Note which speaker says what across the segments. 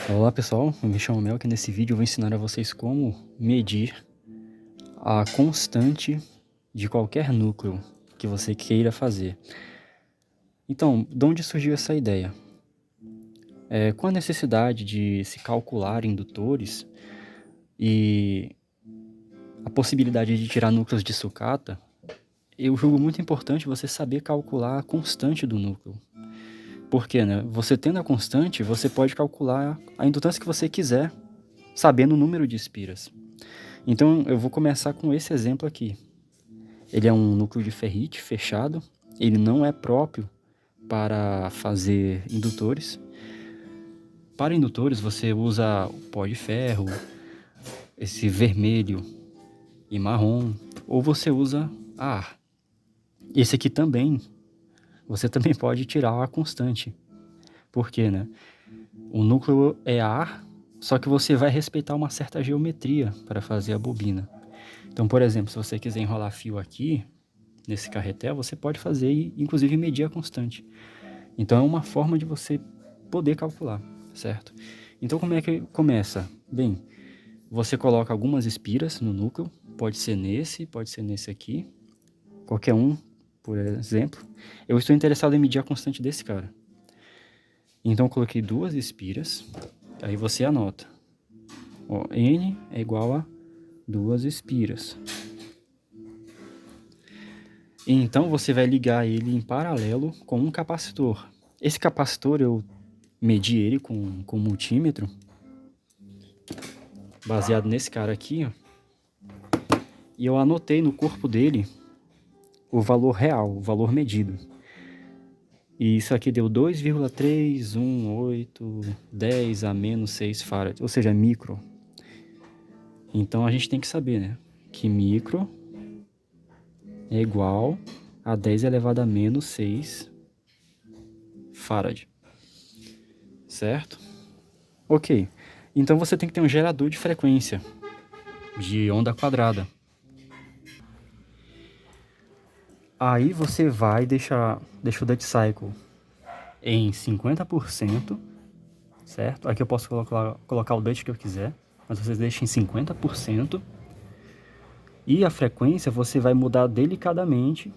Speaker 1: Olá pessoal, eu me chamo Mel, que nesse vídeo eu vou ensinar a vocês como medir a constante de qualquer núcleo que você queira fazer. Então, de onde surgiu essa ideia? Com a necessidade de se calcular indutores e a possibilidade de tirar núcleos de sucata, eu julgo muito importante você saber calcular a constante do núcleo. Por quê, né? Você tendo a constante, você pode calcular a indutância que você quiser, sabendo o número de espiras. Então eu vou começar com esse exemplo aqui. Ele é um núcleo de ferrite fechado, ele não é próprio para fazer indutores. Para indutores você usa o pó de ferro, esse vermelho e marrom, ou você usa ar. Esse aqui também, você também pode tirar a constante. Por quê, né? O núcleo é ar, só que você vai respeitar uma certa geometria para fazer a bobina. Então, por exemplo, se você quiser enrolar fio aqui, nesse carretel, você pode fazer e inclusive medir a constante. Então é uma forma de você poder calcular, certo? Então como é que começa? Bem, você coloca algumas espiras no núcleo, pode ser nesse aqui, qualquer um, por exemplo. Eu estou interessado em medir a constante desse cara. Então eu coloquei duas espiras, aí você anota. Ó, N é igual a duas espiras. Então você vai ligar ele em paralelo com um capacitor. Esse capacitor eu medi ele com multímetro, baseado nesse cara aqui, ó, e eu anotei no corpo dele o valor real, o valor medido. E isso aqui deu 2,31810 a menos 6 farad, ou seja, micro. Então a gente tem que saber, né, que micro é igual a 10 elevado a menos 6 farad, certo? Ok, então você tem que ter um gerador de frequência, de onda quadrada. Aí você vai deixar o dead cycle em 50%, certo? Aqui eu posso colocar o date que eu quiser, mas vocês deixem em 50%. E a frequência você vai mudar delicadamente.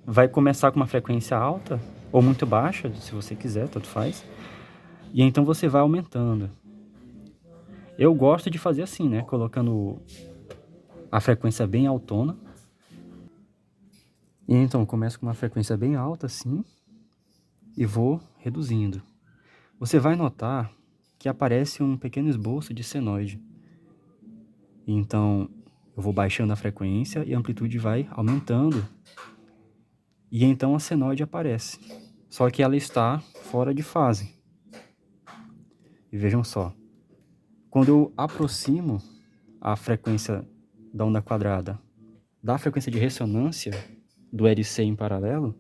Speaker 1: Vai começar com uma frequência alta ou muito baixa, se você quiser, tanto faz. E então você vai aumentando. Eu gosto de fazer assim, né? Colocando a frequência bem altona. E então começo com uma frequência bem alta assim e vou reduzindo. Você vai notar que aparece um pequeno esboço de senoide. Então eu vou baixando a frequência e a amplitude vai aumentando. E então a senoide aparece. Só que ela está fora de fase. E vejam só, quando eu aproximo a frequência da onda quadrada da frequência de ressonância do LC em paralelo,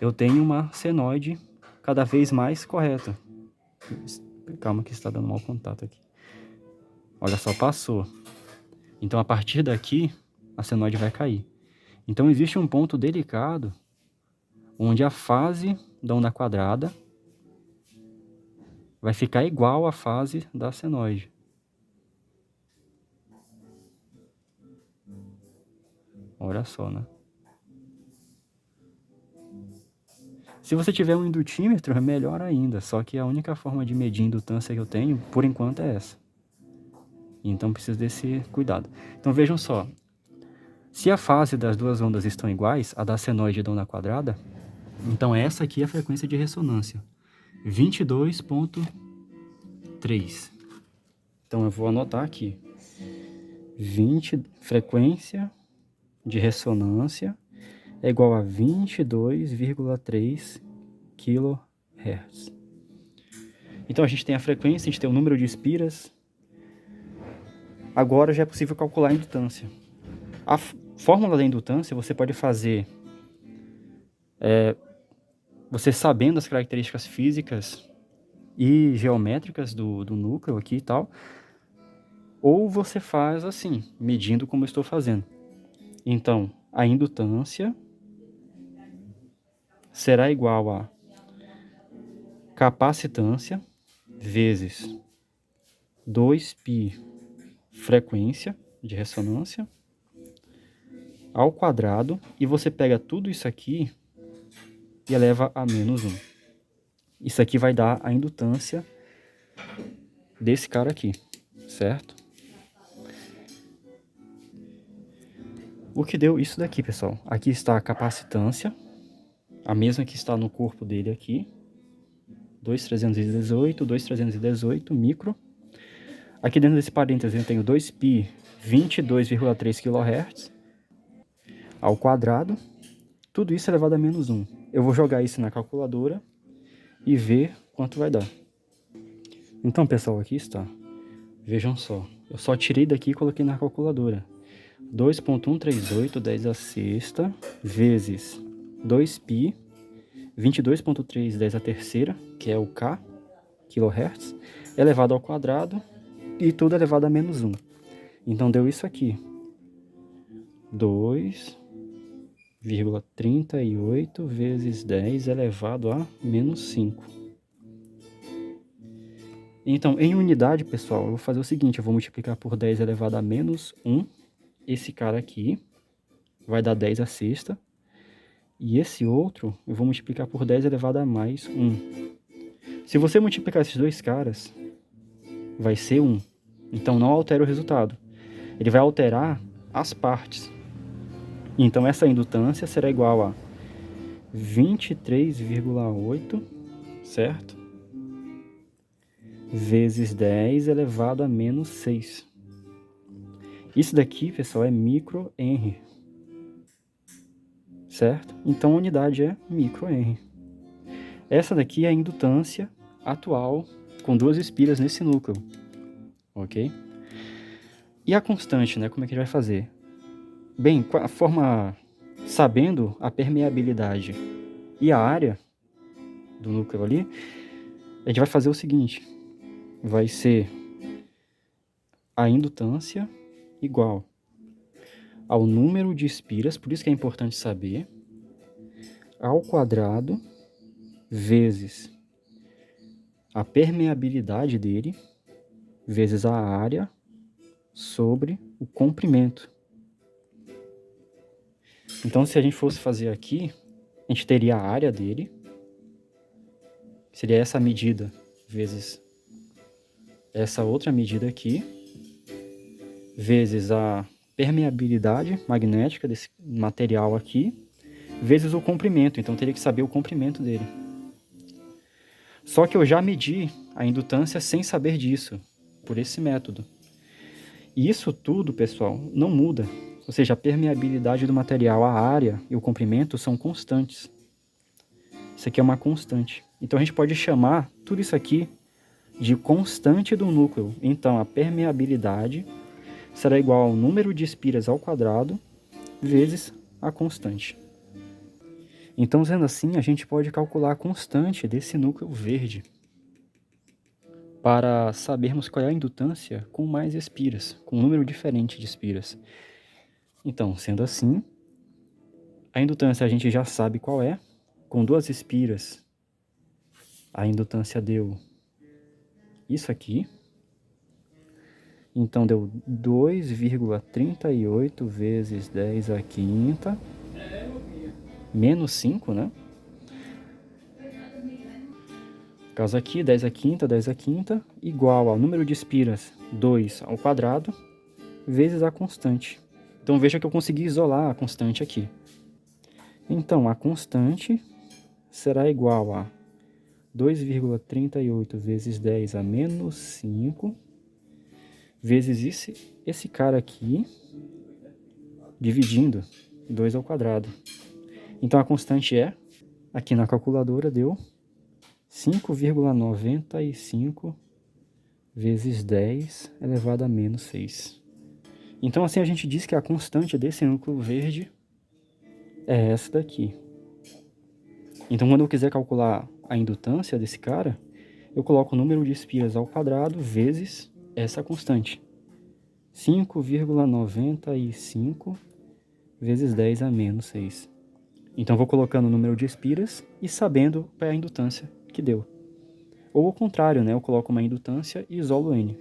Speaker 1: eu tenho uma senoide cada vez mais correta. Calma que está dando mau contato aqui. Olha só, passou. Então a partir daqui, a senoide vai cair. Então existe um ponto delicado onde a fase da onda quadrada vai ficar igual à fase da senoide. Olha só, né? Se você tiver um indutímetro, é melhor ainda, só que a única forma de medir indutância que eu tenho, por enquanto, é essa. Então precisa desse cuidado. Então vejam só, se a fase das duas ondas estão iguais, a da senoide e da onda quadrada, então essa aqui é a frequência de ressonância, 22.3. Então eu vou anotar aqui, 20, frequência de ressonância é igual a 22,3 kHz. Então a gente tem a frequência, a gente tem o número de espiras. Agora já é possível calcular a indutância. A fórmula da indutância você pode fazer você sabendo as características físicas e geométricas do núcleo aqui e tal, ou você faz assim, medindo como eu estou fazendo. Então, a indutância será igual a capacitância vezes 2π frequência de ressonância ao quadrado, e você pega tudo isso aqui e eleva a menos 1. Isso aqui vai dar a indutância desse cara aqui, certo? O que deu isso daqui, pessoal? Aqui está a capacitância, a mesma que está no corpo dele aqui, 2.318 micro. Aqui dentro desse parênteses eu tenho 2π 22,3 kHz ao quadrado. Tudo isso elevado a menos 1. Eu vou jogar isso na calculadora e ver quanto vai dar. Então, pessoal, aqui está. Vejam só. Eu só tirei daqui e coloquei na calculadora. 2.138 10 a sexta vezes 2π 22.3 10 a terceira, que é o K, kHz, elevado ao quadrado, e tudo elevado a menos 1. Então deu isso aqui. 2,38 vezes 10 elevado a menos 5. Então, em unidade, pessoal, eu vou fazer o seguinte, eu vou multiplicar por 10 elevado a menos 1. Esse cara aqui vai dar 10 a sexta. E esse outro eu vou multiplicar por 10 elevado a mais 1. Se você multiplicar esses dois caras, vai ser 1. Então não altera o resultado. Ele vai alterar as partes. Então essa indutância será igual a 23,8, certo? Vezes 10 elevado a menos 6. Isso daqui, pessoal, é microhenry, certo? Então a unidade é microhenry. Essa daqui é a indutância atual com duas espiras nesse núcleo, ok? E a constante, né? Como é que a gente vai fazer? Bem, a forma, sabendo a permeabilidade e a área do núcleo ali, a gente vai fazer o seguinte, vai ser a indutância igual ao número de espiras, por isso que é importante saber, ao quadrado, vezes a permeabilidade dele, vezes a área, sobre o comprimento. Então, se a gente fosse fazer aqui, a gente teria a área dele, seria essa medida, vezes essa outra medida aqui, vezes a permeabilidade magnética desse material aqui, vezes o comprimento. Então, teria que saber o comprimento dele. Só que eu já medi a indutância sem saber disso, por esse método. E isso tudo, pessoal, não muda. Ou seja, a permeabilidade do material, a área e o comprimento são constantes. Isso aqui é uma constante. Então a gente pode chamar tudo isso aqui de constante do núcleo. Então a permeabilidade será igual ao número de espiras ao quadrado vezes a constante. Então, sendo assim, a gente pode calcular a constante desse núcleo verde para sabermos qual é a indutância com mais espiras, com um número diferente de espiras. Então, sendo assim, a indutância a gente já sabe qual é. Com duas espiras, a indutância deu isso aqui. Então, deu 2,38 vezes 10 à quinta, menos 5, né? No caso aqui, 10 à quinta, igual ao número de espiras, 2 ao quadrado, vezes a constante. Então, veja que eu consegui isolar a constante aqui. Então, a constante será igual a 2,38 vezes 10 a menos 5, vezes esse cara aqui, dividindo 2 ao quadrado. Então, a constante é, aqui na calculadora, deu 5,95 vezes 10 elevado a menos 6. Então, assim, a gente diz que a constante desse núcleo verde é essa daqui. Então, quando eu quiser calcular a indutância desse cara, eu coloco o número de espiras ao quadrado vezes essa constante. 5,95 vezes 10 a menos 6. Então, vou colocando o número de espiras e sabendo qual é a indutância que deu. Ou ao contrário, né? Eu coloco uma indutância e isolo N.